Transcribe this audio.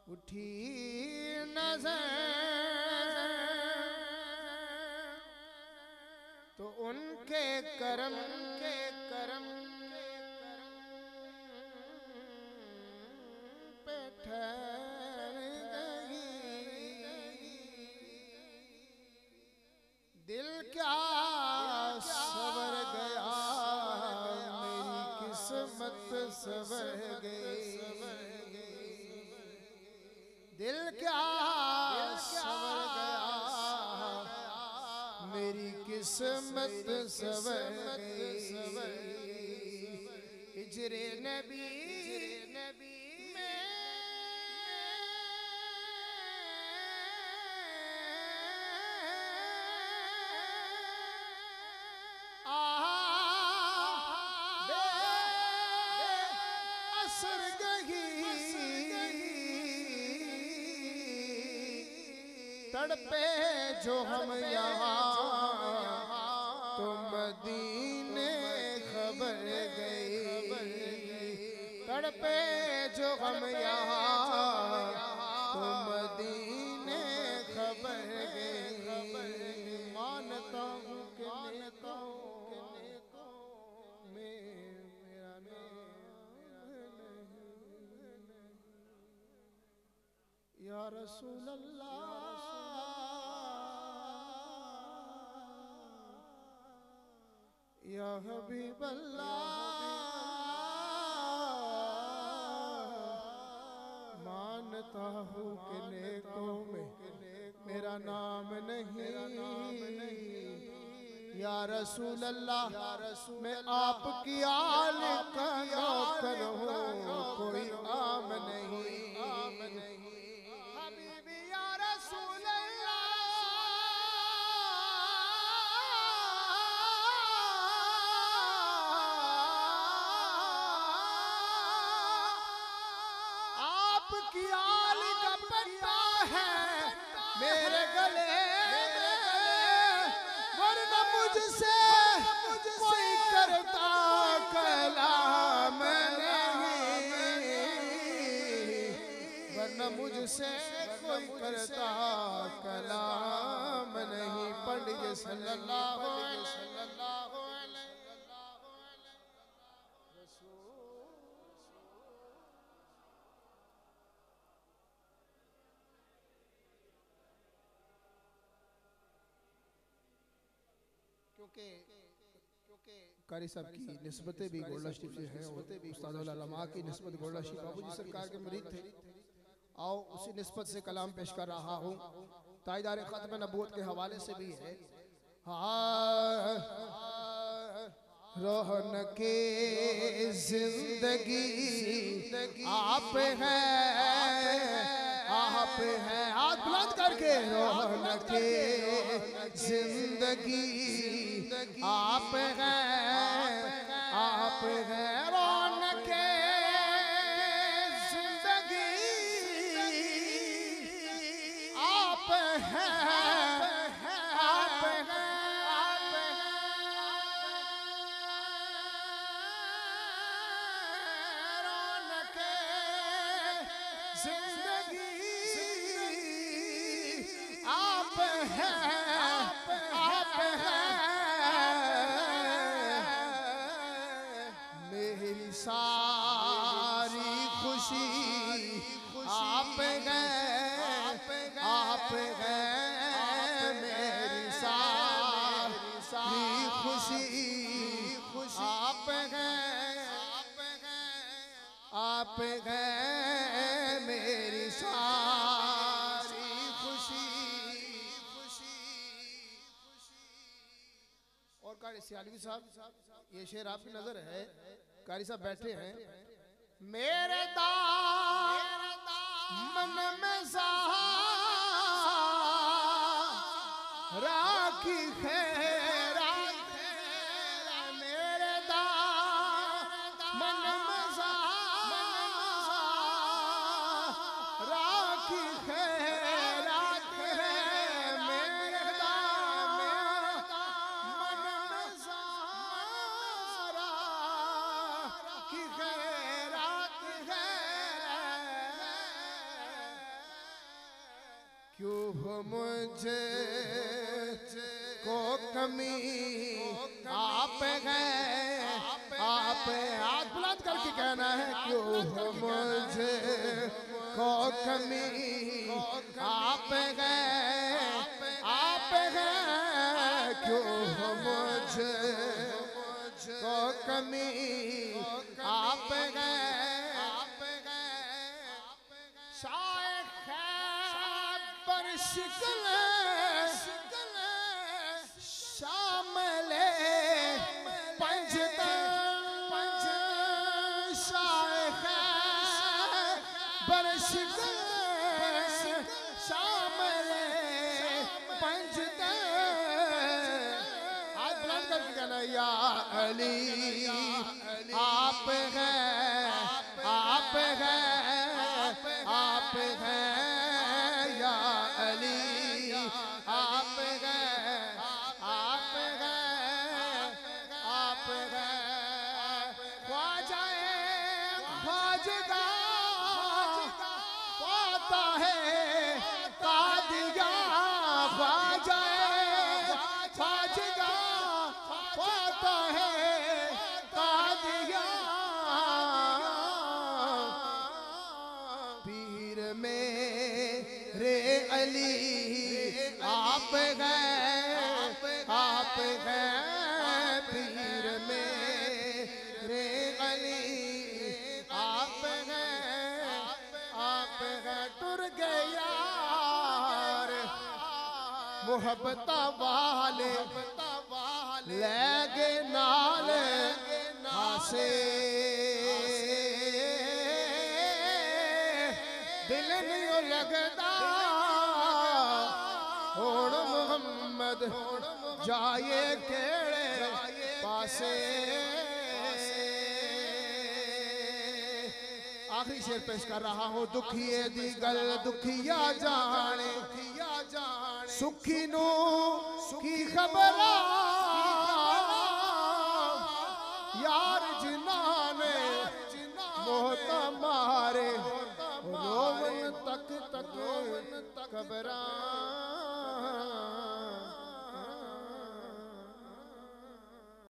उठी नजर तो उनके करम पे ठहर गई। दिल क्या सवर गया, मेरी किस्मत सवर गई। दिल क्या सवर गया, मेरी किस्मत सवर गई। हिजरे नबी में असर गई। तड़पे जो हम यहाँ तो मदीने खबर गई। तड़पे जो हम यहाँ तो मदीने खबर गई। मानता हूँ कि नेकों में मेरा नाम नहीं। या रसूल अल्लाह या हबीब अल्लाह, मानता हूँ कि नेकों में मेरा नाम नहीं। या रसूल अल्लाह, मैं आपकी आल का नौकर हूँ, कोई आम नहीं। हबीबी या रसूल आपकी आल का पट्टा है मेरे गले, वरना मुझसे कोई करता कलाम नहीं। वरना मुझसे कोई करता कलाम नहीं। पढ़िए सल्लल्लाहु अलैहि वसल्लम। क्योंकि कारी साहब की निस्बतें भी गोल्डा शरीफ से हैं और उस्ताद उलमा की निस्बत गोल्डा शरीफ बाबू जी सरकार के मुरीद थे। आओ उसी निस्बत से कलाम पेश कर रहा हूँ। ताजदार खत्म नबूवत के हवाले से भी है। रौनके जिंदगी आप हैं हाथ बुलंद करके। रौनके जिंदगी आप हैं रौनके जिंदगी आप हैं। मेरी सारी खुशी आप गए, मेरी सारी खुशी आप गए, मेरी सारी खुशी। और कारी सियालवी साहब, ये शेर आपकी नजर है। कारी साहब बैठे हैं। मेरे दामन में राखी खैरात है। मेरे दामन में राखी खैरात है। मेरे दामन में की खैरात है। क्यों हो मुझे को कमी, आप गए आप हाथ बुलंद करके कहना है। क्यों हो मुझे को कमी, आप गए आप गए। क्यों हो मुझे को कमी, आप गए शिकल शामले पंजता शाख बरशिकल शामले पंजता। हाथ बुलंद करके कहना या अली आप हैं आप हैं आप हैं या अली आप गए आप गए आप गए। ख्वाजा ख्वाजगा ख्वाता है कादिया, ख्वाजा ख्वाजगा ख्वाता है कादिया। पीर में रे अली आप गए आप गए। पीर में रे अली आप गए आप गए। टुर गए यार मोहब्बत वाले ले गए नाल हासे, दिल नहीं लगता होण मुहम्मद जाए केड़े पासे। आखिरी शेर पेश कर रहा हूँ। दुखिए दी गल दुखिया जाने, सुखी नू की खबर